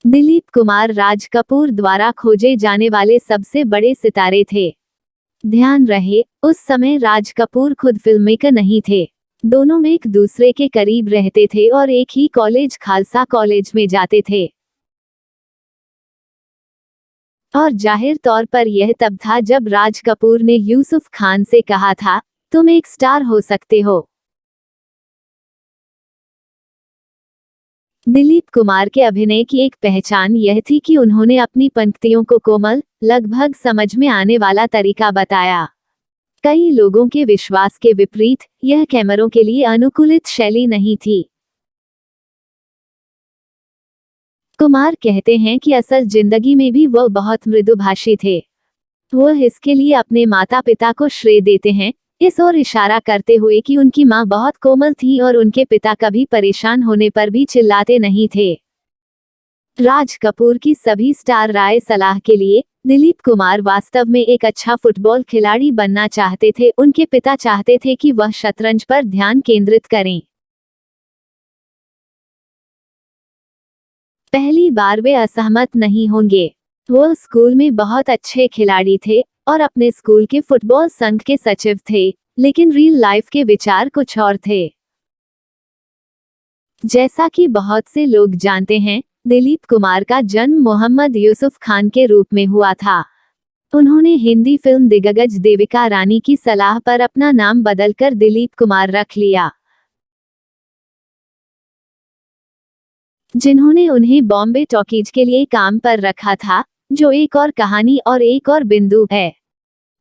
दिलीप कुमार राज कपूर द्वारा खोजे जाने वाले सबसे बड़े सितारे थे। ध्यान रहे, उस समय राज कपूर खुद फिल्ममेकर नहीं थे। दोनों में एक दूसरे के करीब रहते थे और एक ही कॉलेज खालसा कॉलेज में जाते थे। और जाहिर तौर पर यह तब था जब राज कपूर ने यूसुफ खान से कहा था, तुम एक स्टार हो सकते हो। दिलीप कुमार के अभिनय की एक पहचान यह थी कि उन्होंने अपनी पंक्तियों को कोमल, लगभग समझ में आने वाला तरीका बताया। कई लोगों के विश्वास के विपरीत, यह कैमरों के लिए अनुकूलित शैली नहीं थी। कुमार कहते हैं कि असल जिंदगी में भी वह बहुत मृदुभाषी थे। वह इसके लिए अपने माता पिता को श्रेय देते हैं, इस ओर इशारा करते हुए कि उनकी मां बहुत कोमल थी और उनके पिता कभी परेशान होने पर भी चिल्लाते नहीं थे। राज कपूर की सभी स्टार राय सलाह के लिए, दिलीप कुमार वास्तव में एक अच्छा फुटबॉल खिलाड़ी बनना चाहते थे। उनके पिता चाहते थे कि वह शतरंज पर ध्यान केंद्रित करें। पहली बार वे असहमत नहीं होंगे। वो स्कूल में बहुत अच्छे खिलाड़ी थे और अपने स्कूल के फुटबॉल संघ के सचिव थे, लेकिन रियल लाइफ के विचार कुछ और थे। जैसा कि बहुत से लोग जानते हैं, दिलीप कुमार का जन्म मोहम्मद यूसुफ खान के रूप में हुआ था। उन्होंने हिंदी फिल्म दिग्गज देविका रानी की सलाह पर अपना नाम बदलकर दिलीप कुमार रख लिया, जिन्होंने उन्हें बॉम्बे टॉकीज के लिए काम पर रखा था, जो एक और कहानी और एक और बिंदु है।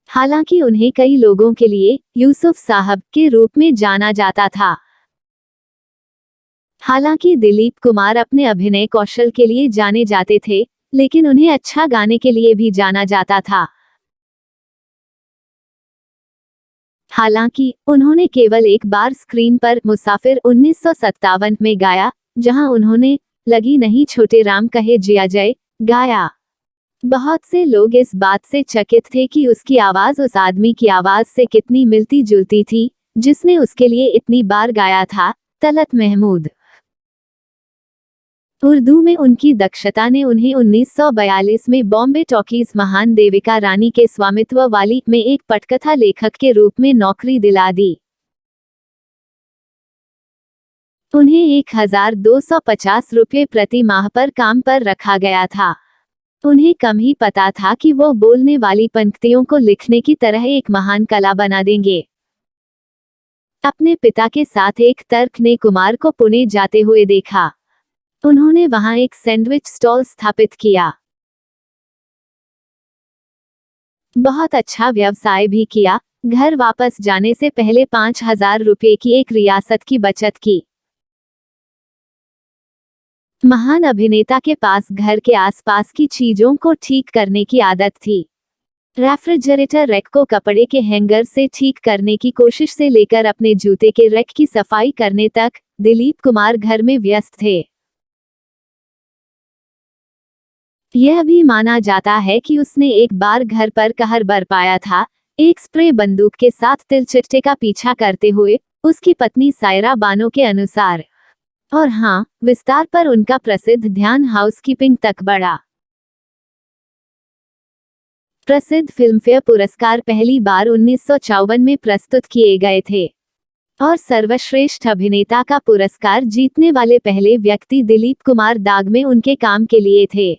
हालांकि उन्हें कई लोगों के लिए यूसुफ साहब के रूप में जाना जाता था। हालांकि दिलीप कुमार अपने अभिनय कौशल के लिए जाने जाते थे, लेकिन उन्हें अच्छा गाने के लिए भी जाना जाता था। हालांकि उन्होंने केवल एक बार स्क्रीन पर मुसाफिर 1957 में गाया, जहां उन्होंने लगी नहीं छोटे राम कहे जिया जय गाया। बहुत से लोग इस बात से चकित थे कि उसकी आवाज उस आदमी की आवाज से कितनी मिलती जुलती थी, जिसने उसके लिए इतनी बार गाया था, तलत महमूद। उर्दू में उनकी दक्षता ने उन्हें 1942 में बॉम्बे टॉकीज महान देविका रानी के स्वामित्व वाली में एक पटकथा लेखक के रूप में नौकरी दिला दी। उन्हें 1250 रुपये प्रति माह पर काम पर रखा गया था। उन्हें कम ही पता था कि वो बोलने वाली पंक्तियों को लिखने की तरह एक महान कला बना देंगे। अपने पिता के साथ एक तर्क ने कुमार को पुणे जाते हुए देखा। उन्होंने वहां एक सैंडविच स्टॉल स्थापित किया। बहुत अच्छा व्यवसाय भी किया। घर वापस जाने से पहले 5000 रुपये की एक रियासत की बचत की। महान अभिनेता के पास घर के आसपास की चीजों को ठीक करने की आदत थी। रेफ्रिजरेटर रैक को कपड़े के हैंगर से ठीक करने की कोशिश से लेकर अपने जूते के रैक की सफाई करने तक, दिलीप कुमार घर में व्यस्त थे। यह भी माना जाता है कि उसने एक बार घर पर कहर बरपाया था, एक स्प्रे बंदूक के साथ तिलचिट्टे का पीछा करते हुए, उसकी पत्नी सायरा बानो के अनुसार। और हाँ, विस्तार पर उनका प्रसिद्ध ध्यान हाउसकीपिंग तक बढ़ा। प्रसिद्ध फिल्मफेयर पुरस्कार पहली बार 1954 में प्रस्तुत किए गए थे और सर्वश्रेष्ठ अभिनेता का पुरस्कार जीतने वाले पहले व्यक्ति दिलीप कुमार दाग में उनके काम के लिए थे।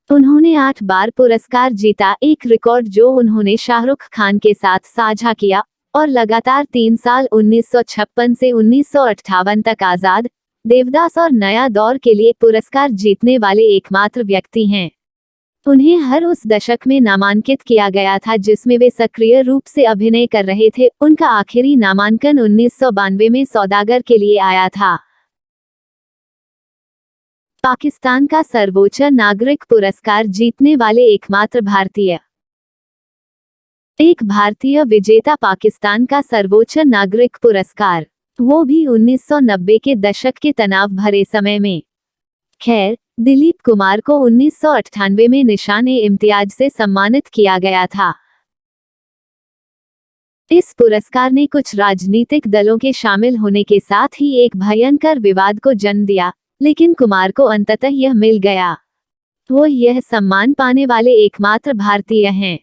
उन्होंने 8 बार पुरस्कार जीता, एक रिकॉर्ड जो उन्होंने शाहरुख खान के साथ साझा किया, और लगातार 3 साल 1956 से 1958 तक आजाद, देवदास और नया दौर के लिए पुरस्कार जीतने वाले एकमात्र व्यक्ति हैं। उन्हें हर उस दशक में नामांकित किया गया था जिसमें वे सक्रिय रूप से अभिनय कर रहे थे। उनका आखिरी नामांकन 1992 में सौदागर के लिए आया था। पाकिस्तान का सर्वोच्च नागरिक पुरस्कार जीतने वाले एकमात्र भारतीय। एक भारतीय विजेता पाकिस्तान का सर्वोच्च नागरिक पुरस्कार, वो भी 1990 के दशक के तनाव भरे समय में। खैर, दिलीप कुमार को 1998 में निशान-ए-इम्तियाज से सम्मानित किया गया था। इस पुरस्कार ने कुछ राजनीतिक दलों के शामिल होने के साथ ही एक भयंकर विवाद को जन्म दिया, लेकिन कुमार को अंततः यह मिल गया। वो यह सम्मान पाने वाले एकमात्र भारतीय हैं।